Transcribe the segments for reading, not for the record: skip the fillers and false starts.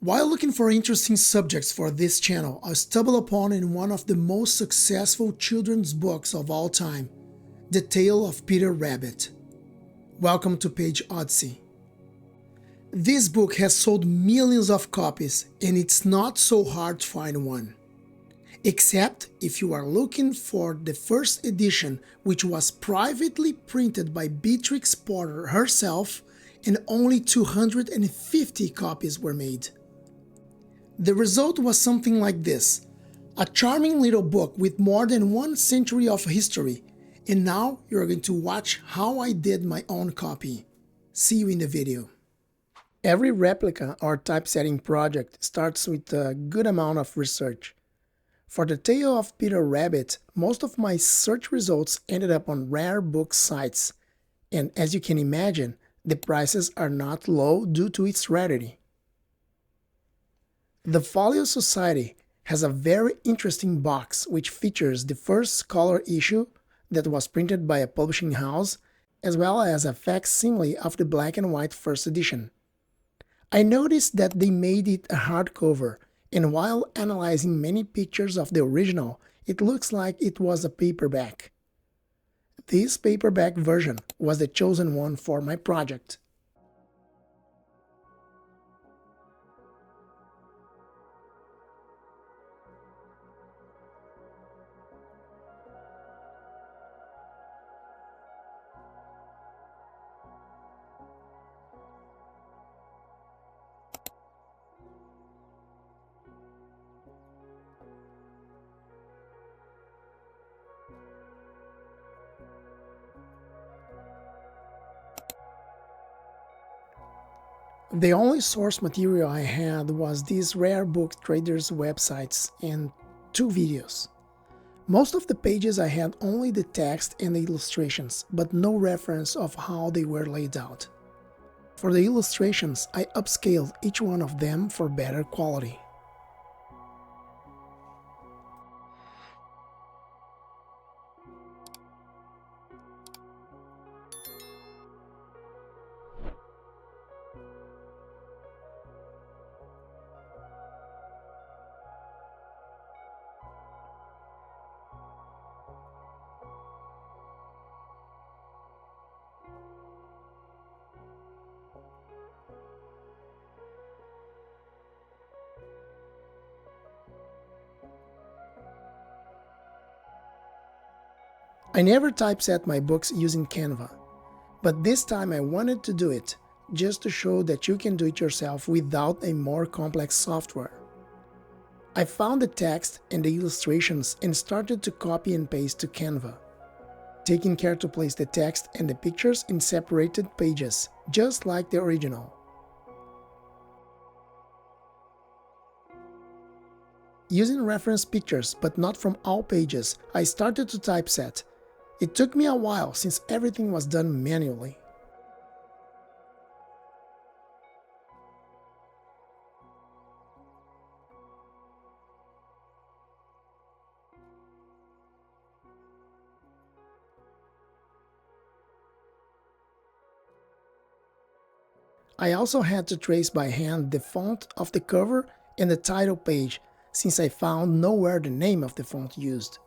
While looking for interesting subjects for this channel, I stumbled upon in one of the most successful children's books of all time, The Tale of Peter Rabbit. Welcome to Page Odyssey. This book has sold millions of copies, and it's not so hard to find one. Except if you are looking for the first edition, which was privately printed by Beatrix Potter herself, and only 250 copies were made. The result was something like this: a charming little book with more than 1 century of history, and now you're going to watch how I did my own copy. See you in the video. Every replica or typesetting project starts with a good amount of research. For The Tale of Peter Rabbit, most of my search results ended up on rare book sites, and as you can imagine, the prices are not low due to its rarity. The Folio Society has a very interesting box which features the first color issue that was printed by a publishing house, as well as a facsimile of the black and white first edition. I noticed that they made it a hardcover, and while analyzing many pictures of the original, it looks like it was a paperback. This paperback version was the chosen one for my project. The only source material I had was these rare book traders' websites and 2 videos. Most of the pages I had only the text and the illustrations, but no reference of how they were laid out. For the illustrations, I upscaled each one of them for better quality. I never typeset my books using Canva, but this time I wanted to do it, just to show that you can do it yourself without a more complex software. I found the text and the illustrations and started to copy and paste to Canva, taking care to place the text and the pictures in separated pages, just like the original. Using reference pictures, but not from all pages, I started to typeset. It took me a while since everything was done manually. I also had to trace by hand the font of the cover and the title page, since I found nowhere the name of the font used.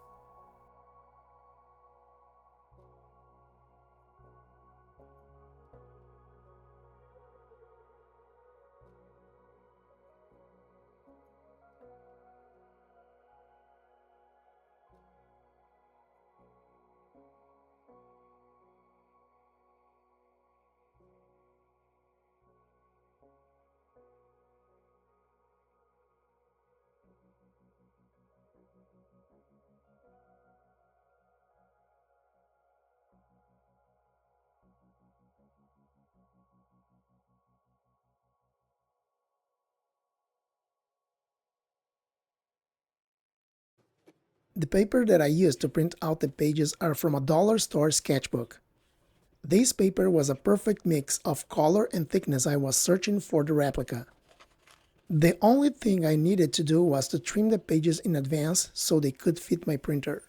The paper that I used to print out the pages are from a dollar store sketchbook. This paper was a perfect mix of color and thickness I was searching for the replica. The only thing I needed to do was to trim the pages in advance so they could fit my printer.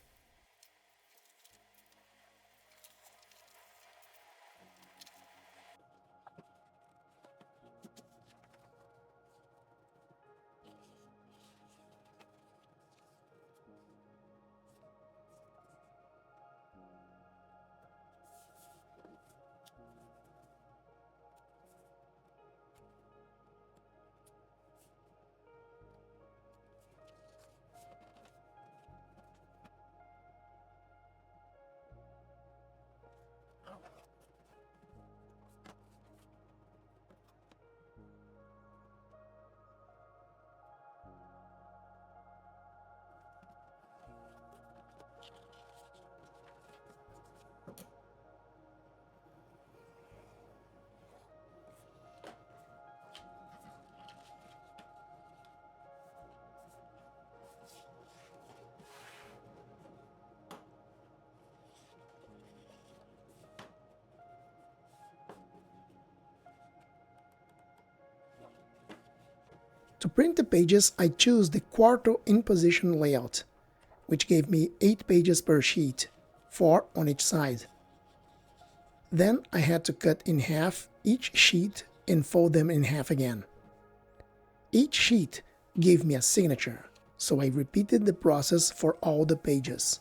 To print the pages, I chose the quarto in position layout, which gave me 8 pages per sheet, 4 on each side. Then I had to cut in half each sheet and fold them in half again. Each sheet gave me a signature, so I repeated the process for all the pages.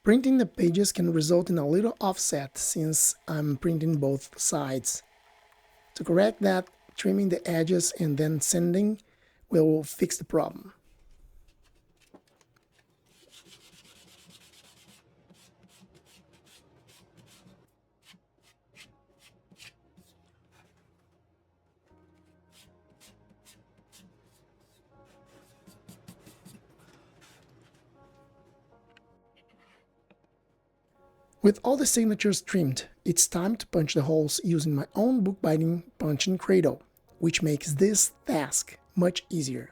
Printing the pages can result in a little offset since I'm printing both sides. To correct that, trimming the edges and then sanding will fix the problem. With all the signatures trimmed, it's time to punch the holes using my own bookbinding punching cradle, which makes this task much easier.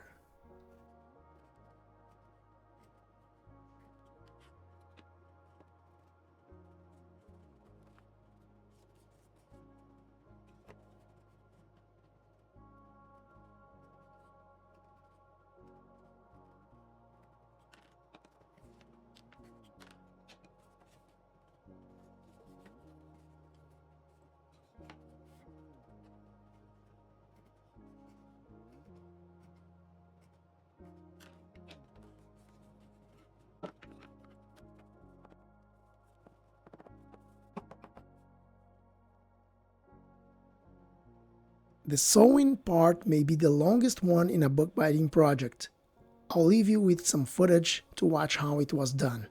The sewing part may be the longest one in a bookbinding project. I'll leave you with some footage to watch how it was done.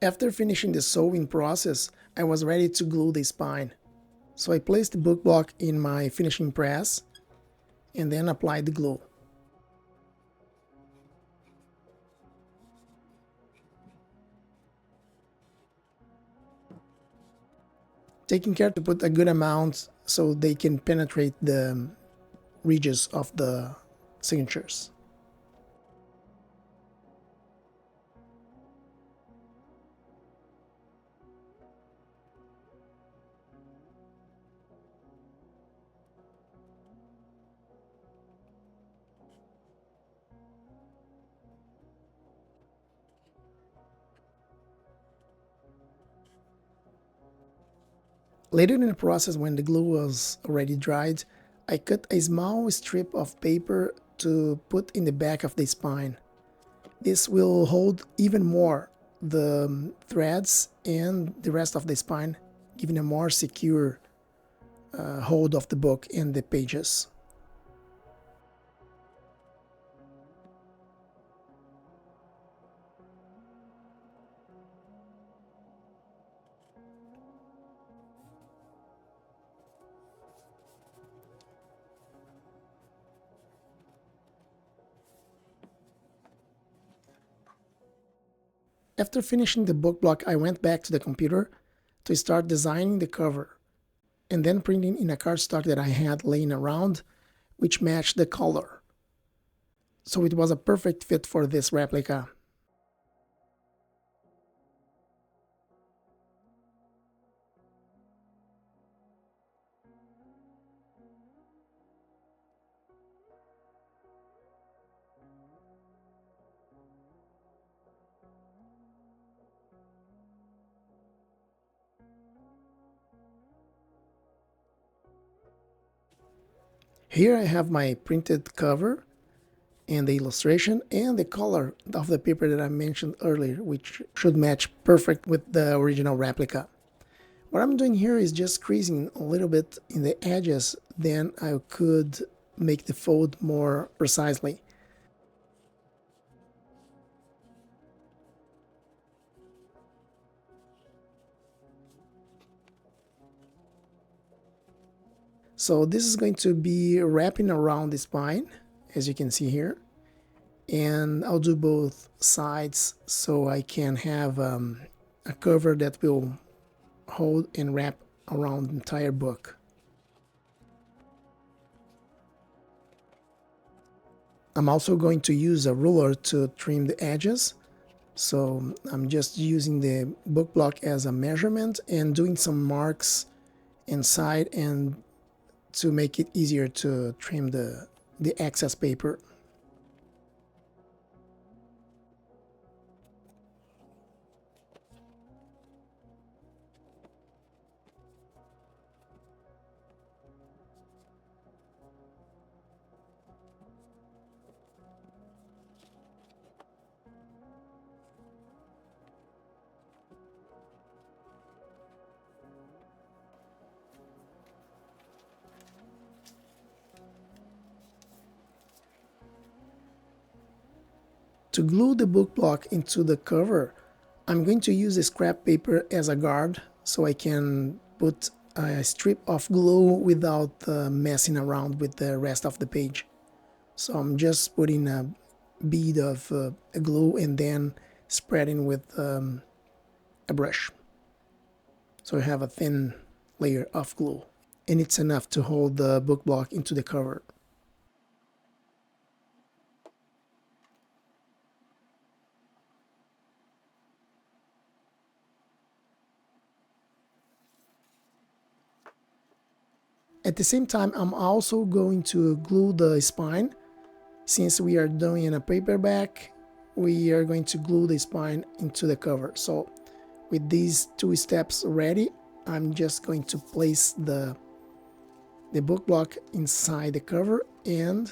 After finishing the sewing process, I was ready to glue the spine. So I placed the book block in my finishing press and then applied the glue. Taking care to put a good amount so they can penetrate the ridges of the signatures. Later in the process, when the glue was already dried, I cut a small strip of paper to put in the back of the spine. This will hold even more the threads and the rest of the spine, giving a more secure hold of the book and the pages. After finishing the book block, I went back to the computer to start designing the cover and then printing in a cardstock that I had laying around, which matched the color. So it was a perfect fit for this replica. Here I have my printed cover and the illustration and the color of the paper that I mentioned earlier, which should match perfect with the original replica. What I'm doing here is just creasing a little bit in the edges, then I could make the fold more precisely. So this is going to be wrapping around the spine, as you can see here. And I'll do both sides so I can have a cover that will hold and wrap around the entire book. I'm also going to use a ruler to trim the edges. So I'm just using the book block as a measurement and doing some marks inside and to make it easier to trim the excess paper. To glue the book block into the cover, I'm going to use the scrap paper as a guard so I can put a strip of glue without messing around with the rest of the page. So I'm just putting a bead of glue and then spreading with a brush. So I have a thin layer of glue, and it's enough to hold the book block into the cover. At the same time, I'm also going to glue the spine. Since we are doing a paperback, we are going to glue the spine into the cover. So with these two steps ready, I'm just going to place the book block inside the cover and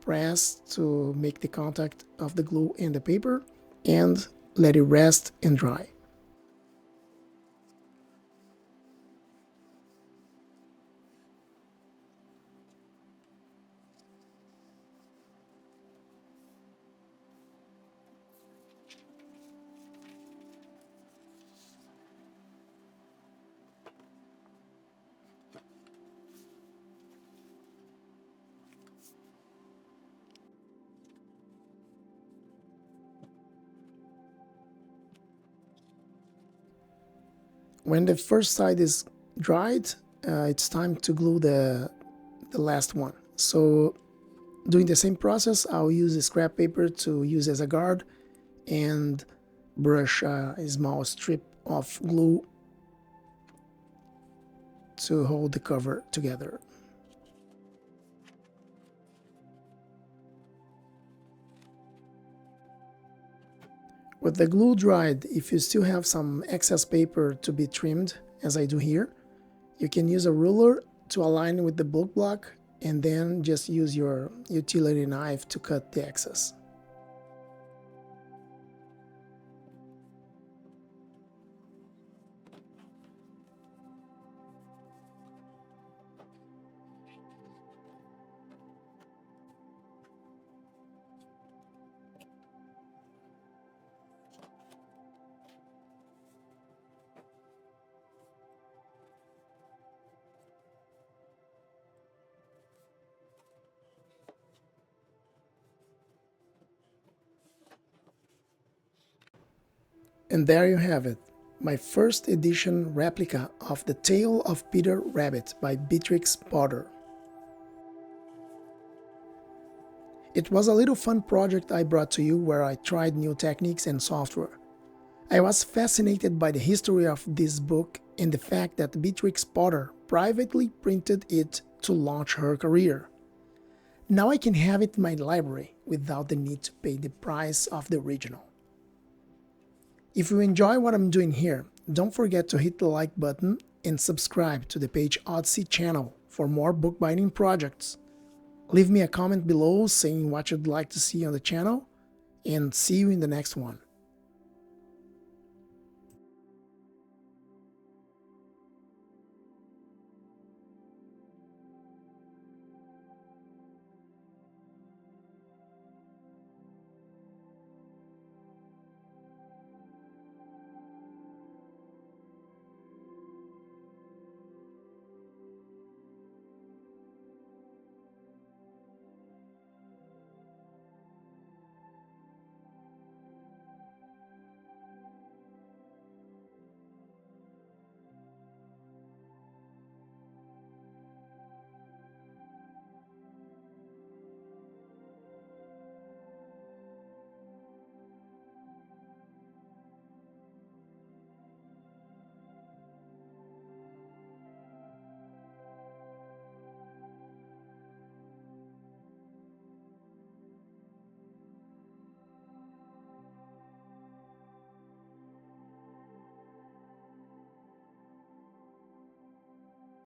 press to make the contact of the glue and the paper and let it rest and dry. When the first side is dried, it's time to glue the last one. So doing the same process, I'll use a scrap paper to use as a guard and brush a small strip of glue to hold the cover together. With the glue dried, if you still have some excess paper to be trimmed, as I do here, you can use a ruler to align with the book block and then just use your utility knife to cut the excess. And there you have it, my first edition replica of The Tale of Peter Rabbit by Beatrix Potter. It was a little fun project I brought to you where I tried new techniques and software. I was fascinated by the history of this book and the fact that Beatrix Potter privately printed it to launch her career. Now I can have it in my library without the need to pay the price of the original. If you enjoy what I'm doing here, don't forget to hit the like button and subscribe to the Page Odyssey channel for more bookbinding projects. Leave me a comment below saying what you'd like to see on the channel, and see you in the next one.